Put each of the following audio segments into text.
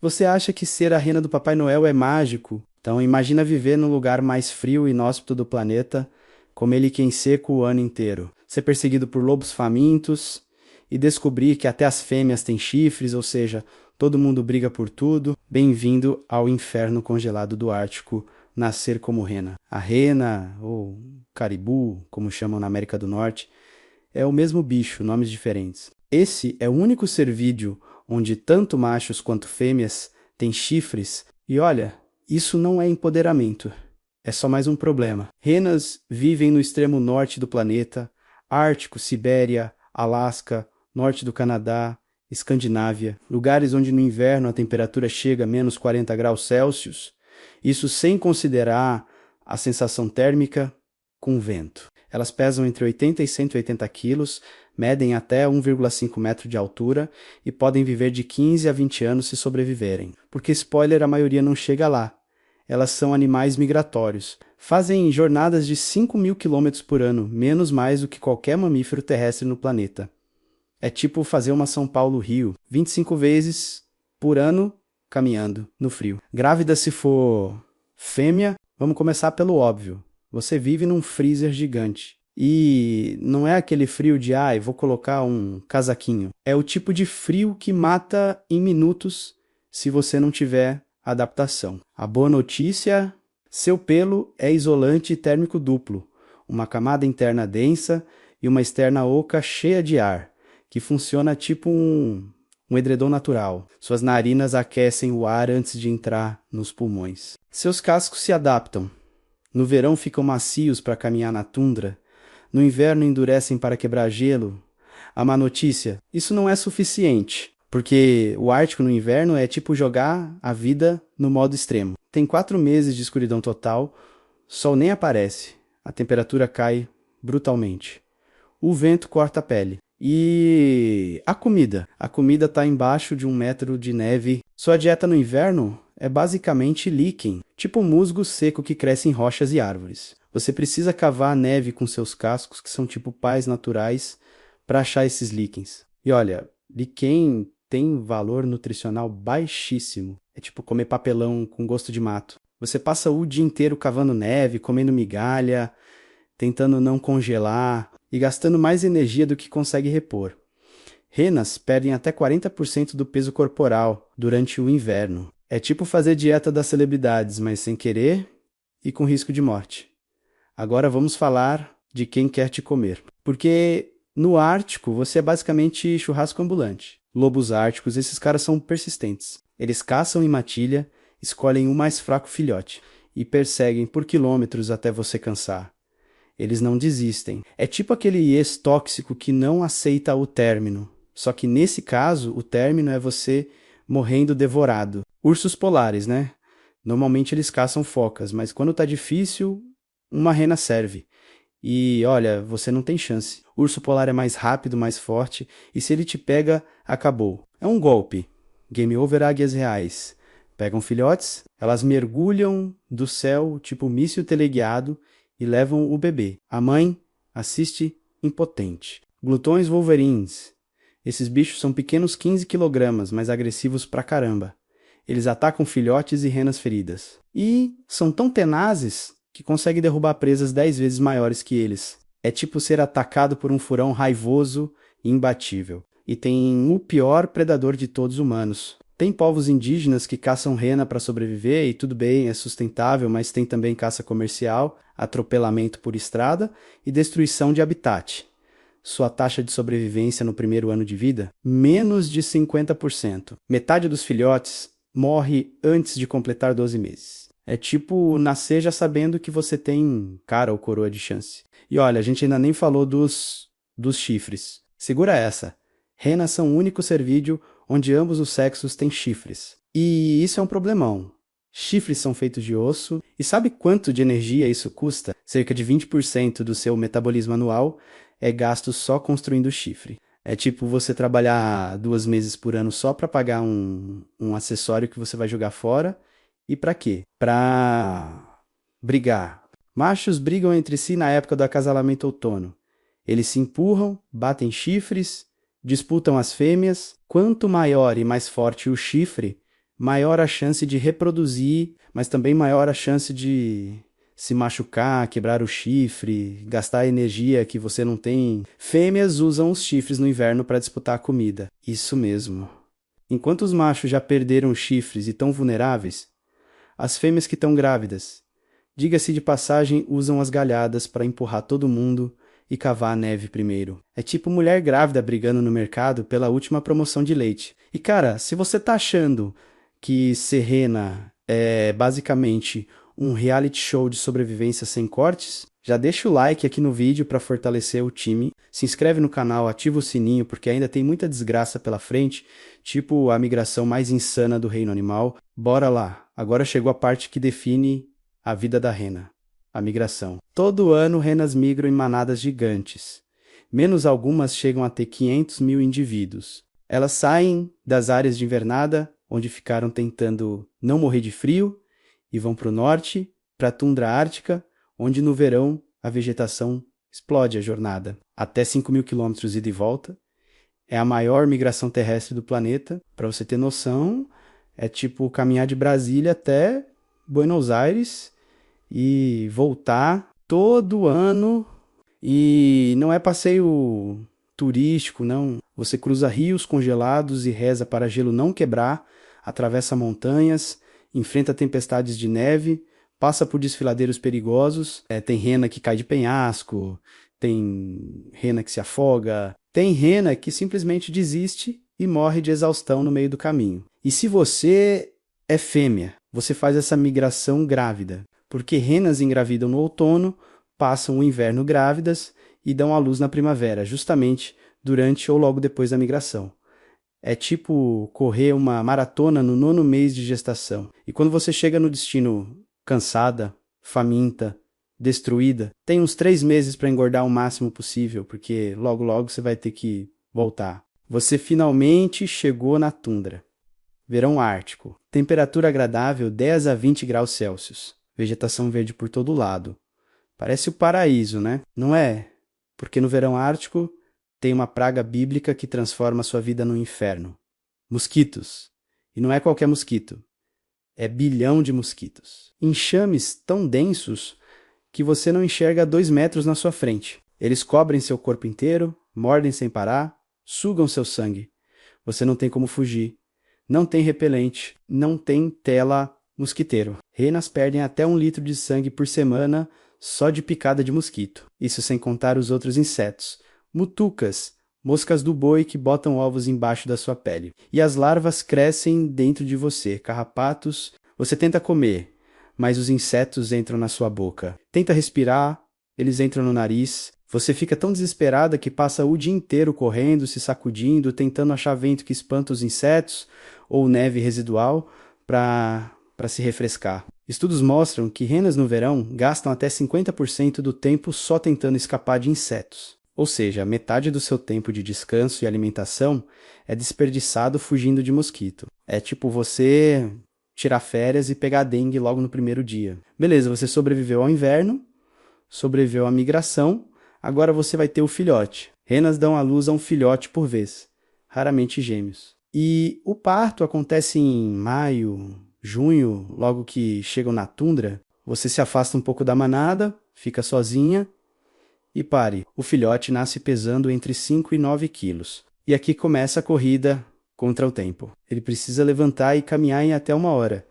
Você acha que ser a rena do Papai Noel é mágico? Então imagina viver no lugar mais frio e inóspito do planeta, comer líquen seco o ano inteiro, ser perseguido por lobos famintos e descobrir que até as fêmeas têm chifres, ou seja, todo mundo briga por tudo. Bem-vindo ao inferno congelado do Ártico, nascer como rena. A rena, ou caribu, como chamam na América do Norte, é o mesmo bicho, nomes diferentes. Esse é o único cervídeo onde tanto machos quanto fêmeas têm chifres, e olha, isso não é empoderamento, é só mais um problema. Renas vivem no extremo norte do planeta, Ártico, Sibéria, Alasca, norte do Canadá, Escandinávia, lugares onde no inverno a temperatura chega a menos 40 graus Celsius, isso sem considerar a sensação térmica com vento. Elas pesam entre 80 e 180 quilos, medem até 1,5 metro de altura e podem viver de 15 a 20 anos se sobreviverem. Porque, spoiler, a maioria não chega lá. Elas são animais migratórios. Fazem jornadas de 5.000 quilômetros por ano, menos mais do que qualquer mamífero terrestre no planeta. É tipo fazer uma São Paulo-Rio, 25 vezes por ano caminhando no frio. Grávida se for fêmea, vamos começar pelo óbvio. Você vive num freezer gigante. E não é aquele frio de, vou colocar um casaquinho. É o tipo de frio que mata em minutos se você não tiver adaptação. A boa notícia, seu pelo é isolante térmico duplo. Uma camada interna densa e uma externa oca cheia de ar, que funciona tipo um edredom natural. Suas narinas aquecem o ar antes de entrar nos pulmões. Seus cascos se adaptam. No verão ficam macios para caminhar na tundra. No inverno endurecem para quebrar gelo. A má notícia, isso não é suficiente, porque o Ártico no inverno é tipo jogar a vida no modo extremo. Tem 4 meses de escuridão total, sol nem aparece, a temperatura cai brutalmente. O vento corta a pele. E a comida? A comida está embaixo de 1 metro de neve. Sua dieta no inverno é basicamente líquen, tipo musgo seco que cresce em rochas e árvores. Você precisa cavar a neve com seus cascos, que são tipo pais naturais, para achar esses líquens. E olha, líquen tem valor nutricional baixíssimo. É tipo comer papelão com gosto de mato. Você passa o dia inteiro cavando neve, comendo migalha, tentando não congelar e gastando mais energia do que consegue repor. Renas perdem até 40% do peso corporal durante o inverno. É tipo fazer dieta das celebridades, mas sem querer e com risco de morte. Agora vamos falar de quem quer te comer. Porque no Ártico você é basicamente churrasco ambulante. Lobos árticos, esses caras são persistentes. Eles caçam em matilha, escolhem o mais fraco filhote e perseguem por quilômetros até você cansar. Eles não desistem. É tipo aquele ex tóxico que não aceita o término. Só que nesse caso, o término é você morrendo devorado. Ursos polares, né? Normalmente eles caçam focas, mas quando tá difícil, uma rena serve. E olha, você não tem chance. O urso polar é mais rápido, mais forte, e se ele te pega, acabou. É um golpe. Game over, águias reais. Pegam filhotes, elas mergulham do céu, tipo míssil teleguiado, e levam o bebê. A mãe assiste impotente. Glutões wolverines. Esses bichos são pequenos 15 kg, mas agressivos pra caramba. Eles atacam filhotes e renas feridas. E são tão tenazes que conseguem derrubar presas 10 vezes maiores que eles. É tipo ser atacado por um furão raivoso e imbatível. E tem o pior predador de todos humanos. Tem povos indígenas que caçam rena para sobreviver e tudo bem, é sustentável, mas tem também caça comercial, atropelamento por estrada e destruição de habitat. Sua taxa de sobrevivência no primeiro ano de vida? Menos de 50%. Metade dos filhotes morre antes de completar 12 meses. É tipo nascer já sabendo que você tem cara ou coroa de chance. E olha, a gente ainda nem falou dos chifres. Segura essa. Renas são o único cervídeo onde ambos os sexos têm chifres. E isso é um problemão. Chifres são feitos de osso, e sabe quanto de energia isso custa? Cerca de 20% do seu metabolismo anual é gasto só construindo chifre. É tipo você trabalhar 2 meses por ano só para pagar um acessório que você vai jogar fora. E para quê? Para brigar. Machos brigam entre si na época do acasalamento outono. Eles se empurram, batem chifres, disputam as fêmeas. Quanto maior e mais forte o chifre, maior a chance de reproduzir, mas também maior a chance de se machucar, quebrar o chifre, gastar energia que você não tem. Fêmeas usam os chifres no inverno para disputar a comida. Isso mesmo. Enquanto os machos já perderam os chifres e estão vulneráveis, as fêmeas que estão grávidas, diga-se de passagem, usam as galhadas para empurrar todo mundo e cavar a neve primeiro. É tipo mulher grávida brigando no mercado pela última promoção de leite. E cara, se você tá achando que ser rena é basicamente um reality show de sobrevivência sem cortes, já deixa o like aqui no vídeo para fortalecer o time, se inscreve no canal, ativa o sininho porque ainda tem muita desgraça pela frente, tipo a migração mais insana do reino animal. Bora lá, agora chegou a parte que define a vida da rena, a migração. Todo ano renas migram em manadas gigantes, menos algumas chegam a ter 500 mil indivíduos. Elas saem das áreas de invernada, onde ficaram tentando não morrer de frio, e vão para o norte, para a tundra ártica, onde no verão a vegetação explode a jornada. Até 5.000 quilômetros ida e volta. É a maior migração terrestre do planeta. Para você ter noção, é tipo caminhar de Brasília até Buenos Aires e voltar todo ano. E não é passeio turístico, não. Você cruza rios congelados e reza para gelo não quebrar, atravessa montanhas, enfrenta tempestades de neve, passa por desfiladeiros perigosos, tem rena que cai de penhasco, tem rena que se afoga, tem rena que simplesmente desiste e morre de exaustão no meio do caminho. E se você é fêmea, você faz essa migração grávida, porque renas engravidam no outono, passam o inverno grávidas e dão à luz na primavera, justamente durante ou logo depois da migração. É tipo correr uma maratona no 9º mês de gestação. E quando você chega no destino cansada, faminta, destruída, tem uns 3 meses para engordar o máximo possível, porque logo logo você vai ter que voltar. Você finalmente chegou na tundra. Verão ártico. Temperatura agradável 10 a 20 graus Celsius. Vegetação verde por todo lado. Parece o paraíso, né? Não é? Porque no verão ártico tem uma praga bíblica que transforma sua vida num inferno. Mosquitos. E não é qualquer mosquito. É bilhão de mosquitos. Enxames tão densos que você não enxerga a 2 metros na sua frente. Eles cobrem seu corpo inteiro, mordem sem parar, sugam seu sangue. Você não tem como fugir. Não tem repelente. Não tem tela mosquiteiro. Renas perdem até 1 litro de sangue por semana só de picada de mosquito. Isso sem contar os outros insetos. Mutucas, moscas do boi que botam ovos embaixo da sua pele. E as larvas crescem dentro de você, carrapatos. Você tenta comer, mas os insetos entram na sua boca. Tenta respirar, eles entram no nariz. Você fica tão desesperada que passa o dia inteiro correndo, se sacudindo, tentando achar vento que espanta os insetos ou neve residual para se refrescar. Estudos mostram que renas no verão gastam até 50% do tempo só tentando escapar de insetos. Ou seja, metade do seu tempo de descanso e alimentação é desperdiçado fugindo de mosquito. É tipo você tirar férias e pegar dengue logo no primeiro dia. Beleza, você sobreviveu ao inverno, sobreviveu à migração, agora você vai ter o filhote. Renas dão à luz a um filhote por vez, raramente gêmeos. E o parto acontece em maio, junho, logo que chegam na tundra. Você se afasta um pouco da manada, fica sozinha. E pare, o filhote nasce pesando entre 5 e 9 quilos. E aqui começa a corrida contra o tempo. Ele precisa levantar e caminhar em até 1 hora,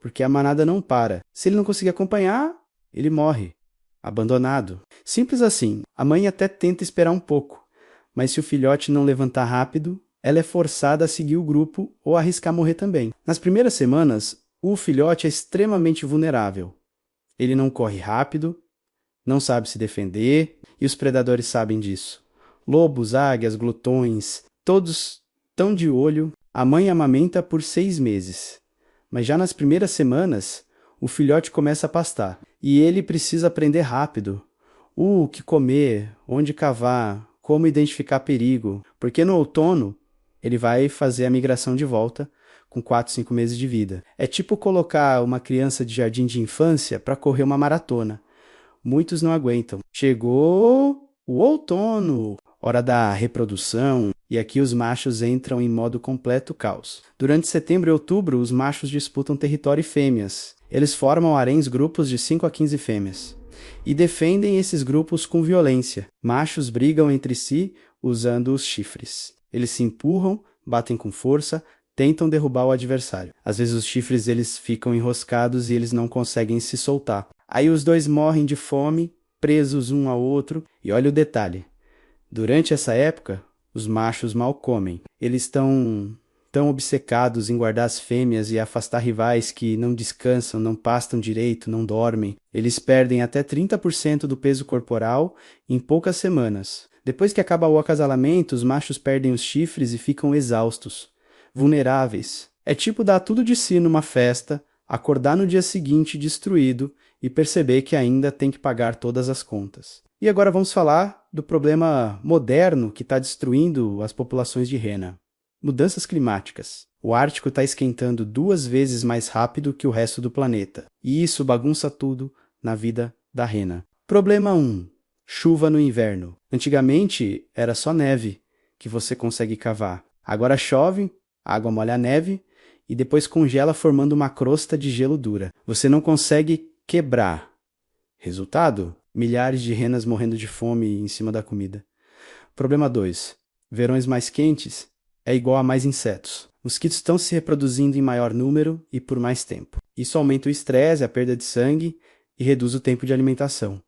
porque a manada não para. Se ele não conseguir acompanhar, ele morre, abandonado. Simples assim, a mãe até tenta esperar um pouco, mas se o filhote não levantar rápido, ela é forçada a seguir o grupo ou arriscar morrer também. Nas primeiras semanas, o filhote é extremamente vulnerável. Ele não corre rápido, não sabe se defender, e os predadores sabem disso. Lobos, águias, glutões, todos estão de olho. A mãe amamenta por 6 meses, mas já nas primeiras semanas, o filhote começa a pastar, e ele precisa aprender rápido o que comer, onde cavar, como identificar perigo, porque no outono ele vai fazer a migração de volta com 4, 5 meses de vida. É tipo colocar uma criança de jardim de infância para correr uma maratona. Muitos não aguentam. Chegou o outono. hora da reprodução, e aqui os machos entram em modo completo caos. Durante setembro e outubro, os machos disputam território e fêmeas. Eles formam haréns grupos de 5 a 15 fêmeas. E defendem esses grupos com violência. Machos brigam entre si usando os chifres. Eles se empurram, batem com força, tentam derrubar o adversário. Às vezes os chifres eles ficam enroscados e eles não conseguem se soltar. Aí os dois morrem de fome, presos um ao outro. E olha o detalhe. Durante essa época, os machos mal comem. Eles estão tão obcecados em guardar as fêmeas e afastar rivais que não descansam, não pastam direito, não dormem. Eles perdem até 30% do peso corporal em poucas semanas. Depois que acaba o acasalamento, os machos perdem os chifres e ficam exaustos, vulneráveis. É tipo dar tudo de si numa festa, acordar no dia seguinte destruído e perceber que ainda tem que pagar todas as contas. E agora vamos falar do problema moderno que está destruindo as populações de rena. Mudanças climáticas. O Ártico está esquentando 2 vezes mais rápido que o resto do planeta. E isso bagunça tudo na vida da rena. Problema 1. Chuva no inverno. Antigamente era só neve que você consegue cavar. Agora chove, a água molha a neve e depois congela formando uma crosta de gelo dura. Você não consegue quebrar. Resultado? Milhares de renas morrendo de fome em cima da comida. Problema 2. Verões mais quentes é igual a mais insetos. Mosquitos estão se reproduzindo em maior número e por mais tempo. Isso aumenta o estresse, a perda de sangue e reduz o tempo de alimentação.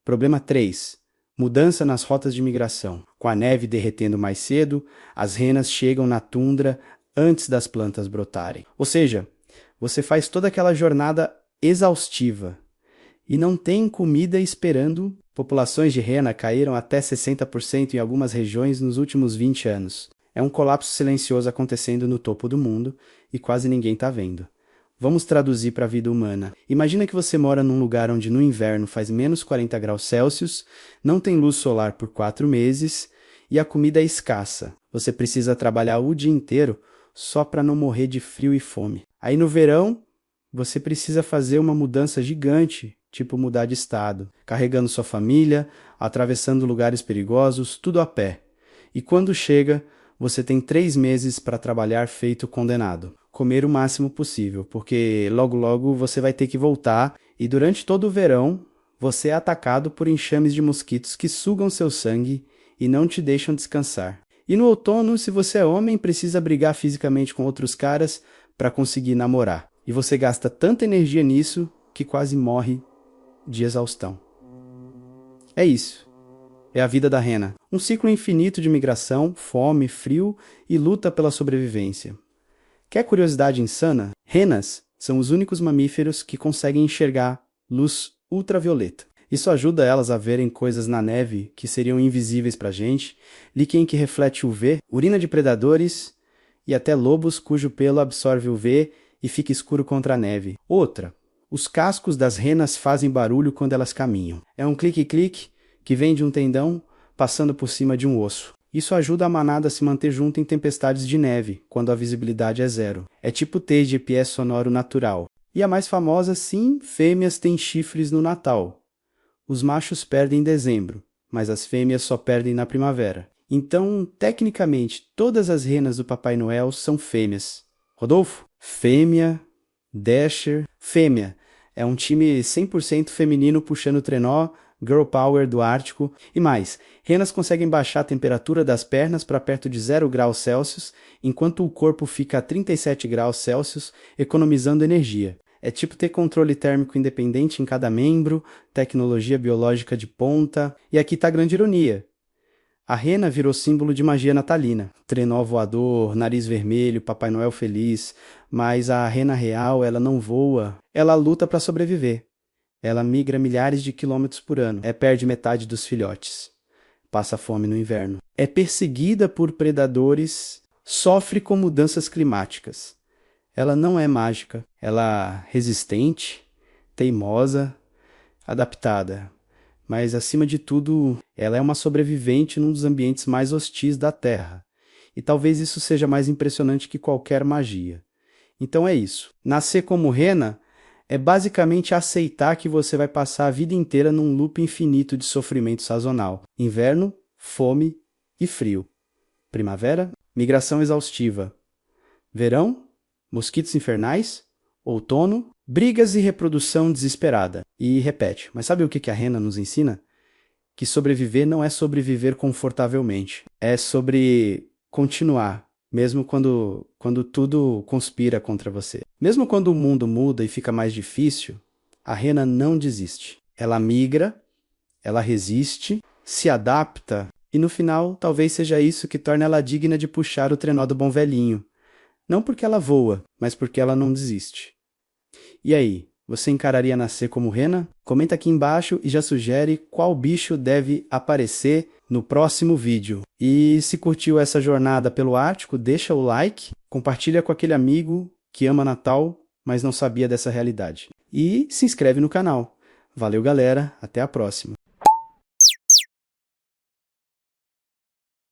Problema 3. Mudança nas rotas de migração. Com a neve derretendo mais cedo, as renas chegam na tundra antes das plantas brotarem. Ou seja, você faz toda aquela jornada exaustiva e não tem comida esperando. Populações de rena caíram até 60% em algumas regiões nos últimos 20 anos. É um colapso silencioso acontecendo no topo do mundo e quase ninguém está vendo. Vamos traduzir para a vida humana. Imagina que você mora num lugar onde no inverno faz menos 40 graus Celsius, não tem luz solar por 4 meses e a comida é escassa. Você precisa trabalhar o dia inteiro só para não morrer de frio e fome. Aí no verão, você precisa fazer uma mudança gigante, tipo mudar de estado, carregando sua família, atravessando lugares perigosos, tudo a pé. E quando chega, você tem 3 meses para trabalhar feito condenado. Comer o máximo possível, porque logo logo você vai ter que voltar e durante todo o verão você é atacado por enxames de mosquitos que sugam seu sangue e não te deixam descansar. E no outono, se você é homem, precisa brigar fisicamente com outros caras para conseguir namorar. E você gasta tanta energia nisso que quase morre de exaustão. É isso. É a vida da rena. Um ciclo infinito de migração, fome, frio e luta pela sobrevivência. Quer curiosidade insana? Renas são os únicos mamíferos que conseguem enxergar luz ultravioleta. Isso ajuda elas a verem coisas na neve que seriam invisíveis para a gente, líquen que reflete UV, urina de predadores e até lobos cujo pelo absorve UV e fica escuro contra a neve. Outra, os cascos das renas fazem barulho quando elas caminham. É um clique-clique que vem de um tendão passando por cima de um osso. Isso ajuda a manada a se manter junta em tempestades de neve, quando a visibilidade é 0. É tipo ter GPS sonoro natural. E a mais famosa, sim, fêmeas têm chifres no Natal. Os machos perdem em dezembro, mas as fêmeas só perdem na primavera. Então, tecnicamente, todas as renas do Papai Noel são fêmeas. Rodolfo? Fêmea, Dasher, fêmea. É um time 100% feminino puxando o trenó, Girl Power do Ártico e mais. Renas conseguem baixar a temperatura das pernas para perto de 0 graus Celsius, enquanto o corpo fica a 37 graus Celsius, economizando energia. É tipo ter controle térmico independente em cada membro, tecnologia biológica de ponta. E aqui tá a grande ironia. A rena virou símbolo de magia natalina. Trenó voador, nariz vermelho, Papai Noel feliz. Mas a rena real, ela não voa. Ela luta para sobreviver. Ela migra milhares de quilômetros por ano. Perde metade dos filhotes. Passa fome no inverno. É perseguida por predadores. Sofre com mudanças climáticas. Ela não é mágica. Ela é resistente, teimosa, adaptada. Mas, acima de tudo, ela é uma sobrevivente num dos ambientes mais hostis da Terra. E talvez isso seja mais impressionante que qualquer magia. Então é isso. Nascer como rena é basicamente aceitar que você vai passar a vida inteira num loop infinito de sofrimento sazonal. Inverno, fome e frio. Primavera, migração exaustiva. Verão, mosquitos infernais. Outono, brigas e reprodução desesperada. E repete. Mas sabe o que a rena nos ensina? Que sobreviver não é sobreviver confortavelmente. É sobre continuar, mesmo quando tudo conspira contra você. Mesmo quando o mundo muda e fica mais difícil, a rena não desiste. Ela migra, ela resiste, se adapta e no final talvez seja isso que torna ela digna de puxar o trenó do bom velhinho. Não porque ela voa, mas porque ela não desiste. E aí, você encararia nascer como rena? Comenta aqui embaixo e já sugere qual bicho deve aparecer no próximo vídeo. E se curtiu essa jornada pelo Ártico, deixa o like, compartilha com aquele amigo que ama Natal, mas não sabia dessa realidade. E se inscreve no canal. Valeu, galera. Até a próxima.